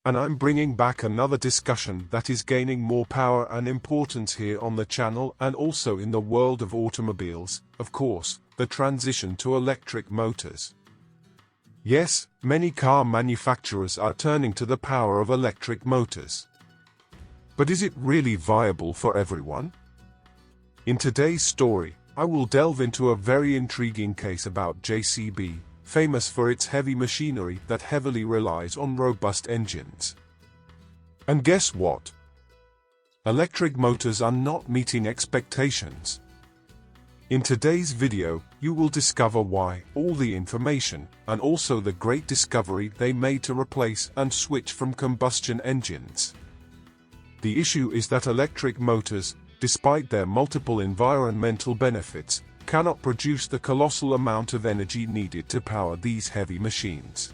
and I'm bringing back another discussion that is gaining more power and importance here on the channel and also in the world of automobiles, of course, the transition to electric motors. Yes, many car manufacturers are turning to the power of electric motors. But is it really viable for everyone? In today's story, I will delve into a very intriguing case about Jcb, famous for its heavy machinery that heavily relies on robust engines. And guess what? Electric motors are not meeting expectations. In today's video, you will discover why, all the information, and also the great discovery they made to replace and switch from combustion engines. The issue is that electric motors, despite their multiple environmental benefits, cannot produce the colossal amount of energy needed to power these heavy machines.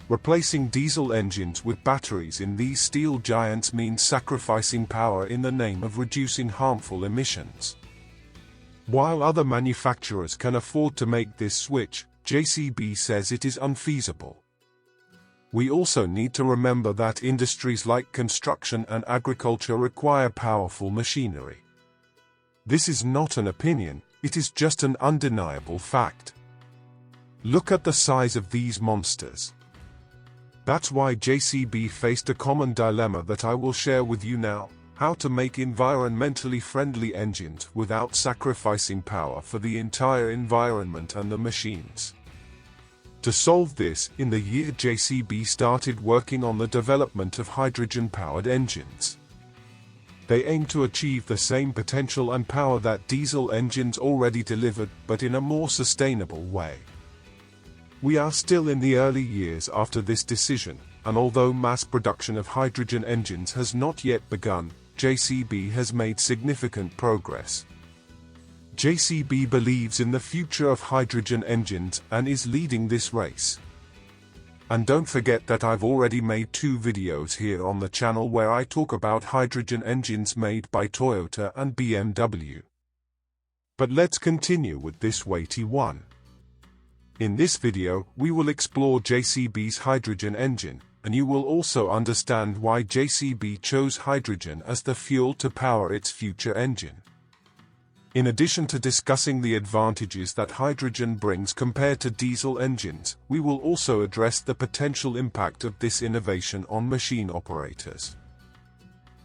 Replacing diesel engines with batteries in these steel giants means sacrificing power in the name of reducing harmful emissions. While other manufacturers can afford to make this switch, Jcb says it is unfeasible. We also need to remember that industries like construction and agriculture require powerful machinery. This is not an opinion, it is just an undeniable fact. Look at the size of these monsters. That's why Jcb faced a common dilemma that I will share with you now: how to make environmentally friendly engines without sacrificing power for the entire environment and the machines. To solve this, in the year Jcb started working on the development of hydrogen-powered engines. They aim to achieve the same potential and power that diesel engines already delivered, but in a more sustainable way. We are still in the early years after this decision, and although mass production of hydrogen engines has not yet begun, Jcb has made significant progress. Jcb believes in the future of hydrogen engines and is leading this race. And don't forget that I've already made 2 videos here on the channel where I talk about hydrogen engines made by Toyota and BMW. But let's continue with this weighty one. In this video, we will explore Jcb's hydrogen engine, and you will also understand why Jcb chose hydrogen as the fuel to power its future engine. In addition to discussing the advantages that hydrogen brings compared to diesel engines, we will also address the potential impact of this innovation on machine operators.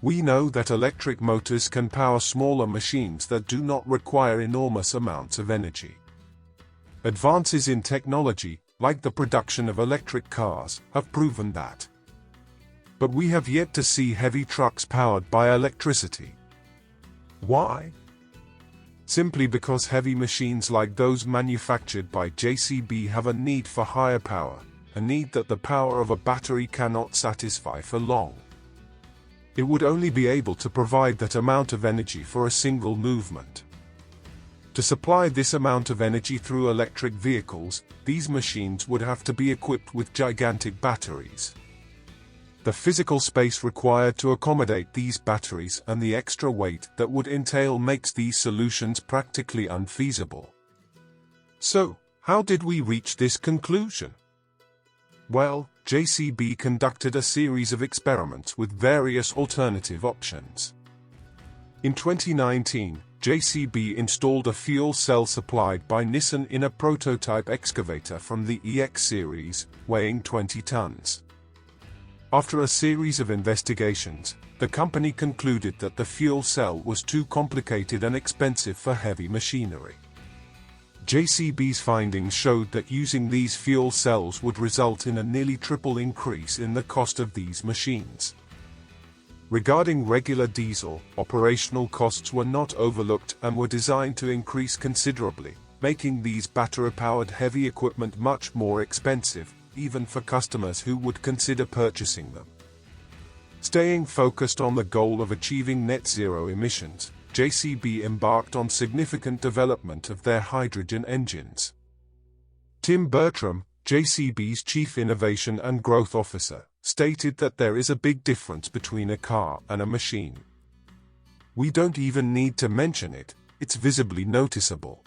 We know that electric motors can power smaller machines that do not require enormous amounts of energy. Advances in technology, like the production of electric cars, have proven that. But we have yet to see heavy trucks powered by electricity. Why? Simply because heavy machines like those manufactured by Jcb have a need for higher power, a need that the power of a battery cannot satisfy for long. It would only be able to provide that amount of energy for a single movement. To supply this amount of energy through electric vehicles, these machines would have to be equipped with gigantic batteries. The physical space required to accommodate these batteries and the extra weight that would entail makes these solutions practically unfeasible. So, how did we reach this conclusion? Well, Jcb conducted a series of experiments with various alternative options. In 2019, Jcb installed a fuel cell supplied by Nissan in a prototype excavator from the EX series, weighing 20 tons. After a series of investigations, the company concluded that the fuel cell was too complicated and expensive for heavy machinery. Jcb's findings showed that using these fuel cells would result in a nearly triple increase in the cost of these machines. Regarding regular diesel, operational costs were not overlooked and were designed to increase considerably, making these battery-powered heavy equipment much more expensive, even for customers who would consider purchasing them. Staying focused on the goal of achieving net zero emissions, Jcb embarked on significant development of their hydrogen engines. Tim Bertram, Jcb's Chief Innovation and Growth Officer, stated that there is a big difference between a car and a machine. We don't even need to mention it, it's visibly noticeable.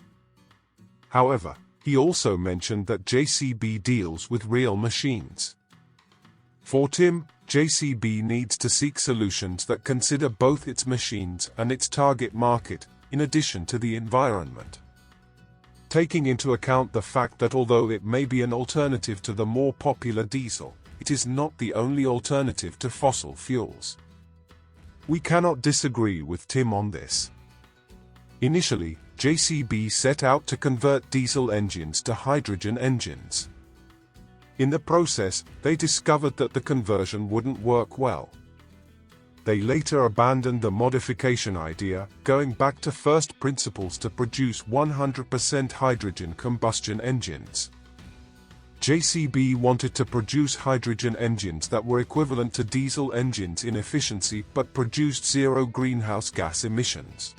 However, he also mentioned that Jcb deals with real machines. For Tim, JCB needs to seek solutions that consider both its machines and its target market, in addition to the environment. Taking into account the fact that although it may be an alternative to the more popular diesel, it is not the only alternative to fossil fuels. We cannot disagree with Tim on this. Initially, JCB set out to convert diesel engines to hydrogen engines. In the process, they discovered that the conversion wouldn't work well. They later abandoned the modification idea, going back to first principles to produce 100% hydrogen combustion engines. JCB wanted to produce hydrogen engines that were equivalent to diesel engines in efficiency but produced zero greenhouse gas emissions.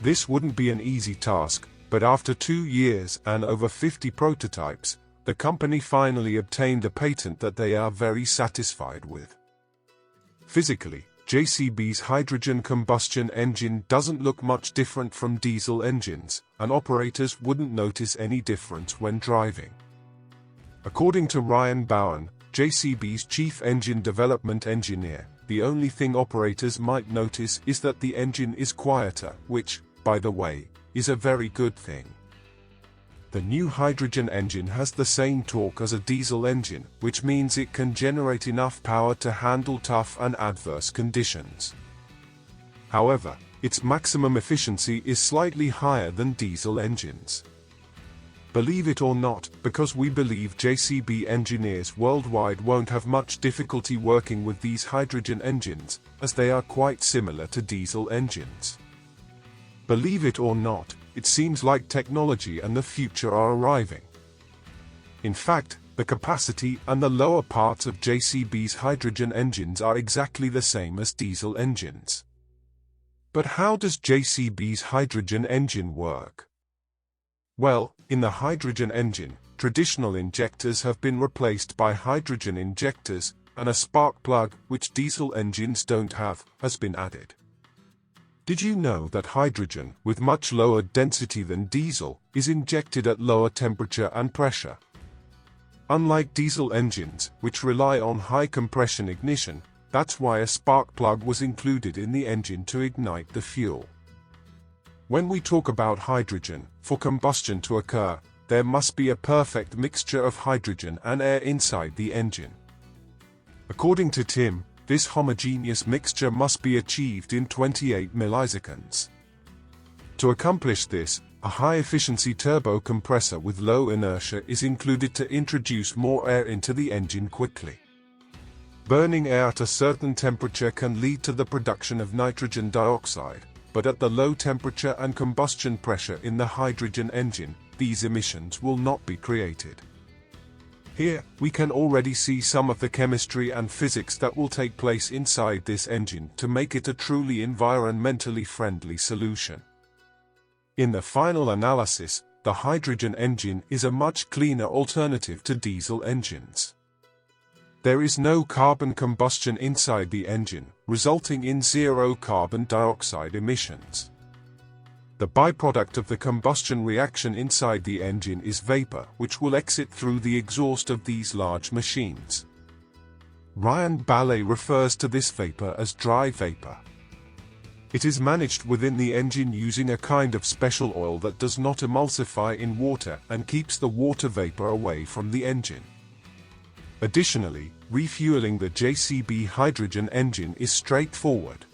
This wouldn't be an easy task, but after 2 years and over 50 prototypes, the company finally obtained a patent that they are very satisfied with. Physically, JCB's hydrogen combustion engine doesn't look much different from diesel engines, and operators wouldn't notice any difference when driving. According to Ryan Bowen, JCB's chief engine development engineer, the only thing operators might notice is that the engine is quieter, which, by the way, is a very good thing. The new hydrogen engine has the same torque as a diesel engine, which means it can generate enough power to handle tough and adverse conditions. However, its maximum efficiency is slightly higher than diesel engines. Believe it or not, because we believe JCB engineers worldwide won't have much difficulty working with these hydrogen engines, as they are quite similar to diesel engines. Believe it or not, it seems like technology and the future are arriving. In fact, the capacity and the lower parts of JCB's hydrogen engines are exactly the same as diesel engines. But how does JCB's hydrogen engine work? Well, in the hydrogen engine, traditional injectors have been replaced by hydrogen injectors, and a spark plug, which diesel engines don't have, has been added. Did you know that hydrogen, with much lower density than diesel, is injected at lower temperature and pressure? Unlike diesel engines, which rely on high compression ignition, that's why a spark plug was included in the engine to ignite the fuel. When we talk about hydrogen, for combustion to occur, there must be a perfect mixture of hydrogen and air inside the engine. According to Tim, this homogeneous mixture must be achieved in 28 milliseconds. To accomplish this, a high-efficiency turbo compressor with low inertia is included to introduce more air into the engine quickly. Burning air at a certain temperature can lead to the production of nitrogen dioxide, but at the low temperature and combustion pressure in the hydrogen engine, these emissions will not be created. Here, we can already see some of the chemistry and physics that will take place inside this engine to make it a truly environmentally friendly solution. In the final analysis, the hydrogen engine is a much cleaner alternative to diesel engines. There is no carbon combustion inside the engine, resulting in zero carbon dioxide emissions. The byproduct of the combustion reaction inside the engine is vapor, which will exit through the exhaust of these large machines. Ryan Ballet refers to this vapor as dry vapor. It is managed within the engine using a kind of special oil that does not emulsify in water and keeps the water vapor away from the engine. Additionally, refueling the JCB hydrogen engine is straightforward.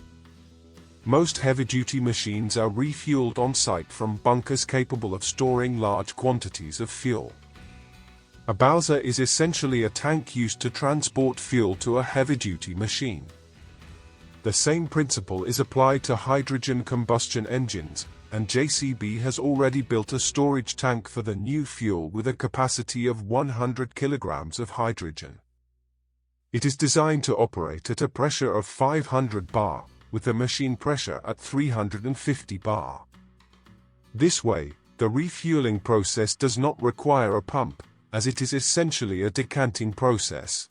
Most heavy-duty machines are refueled on-site from bunkers capable of storing large quantities of fuel. A bowser is essentially a tank used to transport fuel to a heavy-duty machine. The same principle is applied to hydrogen combustion engines, and JCB has already built a storage tank for the new fuel with a capacity of 100 kilograms of hydrogen. It is designed to operate at a pressure of 500 bar, with the machine pressure at 350 bar. This way, the refueling process does not require a pump, as it is essentially a decanting process.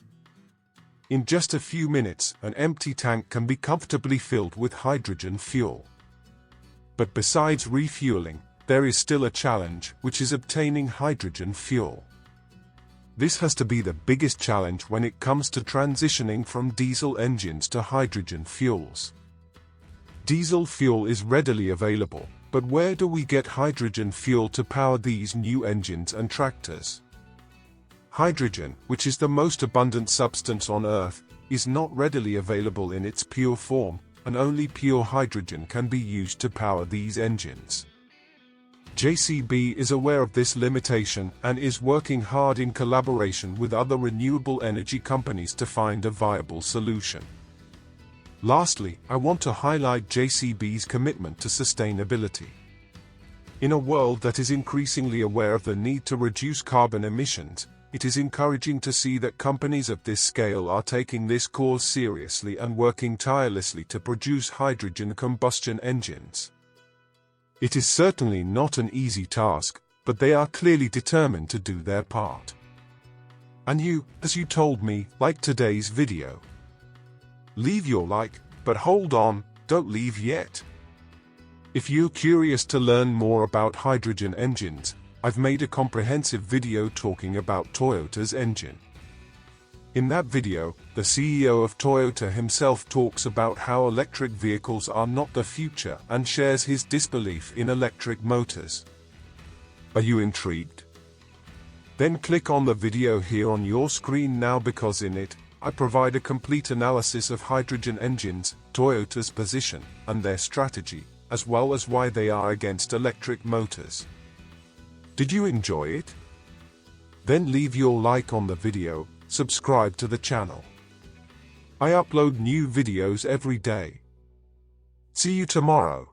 In just a few minutes, an empty tank can be comfortably filled with hydrogen fuel. But besides refueling, there is still a challenge, which is obtaining hydrogen fuel. This has to be the biggest challenge when it comes to transitioning from diesel engines to hydrogen fuels. Diesel fuel is readily available, but where do we get hydrogen fuel to power these new engines and tractors? Hydrogen, which is the most abundant substance on Earth, is not readily available in its pure form, and only pure hydrogen can be used to power these engines. JCB is aware of this limitation and is working hard in collaboration with other renewable energy companies to find a viable solution. Lastly, I want to highlight JCB's commitment to sustainability. In a world that is increasingly aware of the need to reduce carbon emissions, it is encouraging to see that companies of this scale are taking this cause seriously and working tirelessly to produce hydrogen combustion engines. It is certainly not an easy task, but they are clearly determined to do their part. And you, as you told me, like today's video. Leave your like, but hold on, don't leave yet. If you're curious to learn more about hydrogen engines, I've made a comprehensive video talking about Toyota's engine. In that video, the CEO of Toyota himself talks about how electric vehicles are not the future and shares his disbelief in electric motors. Are you intrigued? Then click on the video here on your screen now, because in it, I provide a complete analysis of hydrogen engines, Toyota's position, and their strategy, as well as why they are against electric motors. Did you enjoy it? Then leave your like on the video, subscribe to the channel. I upload new videos every day. See you tomorrow.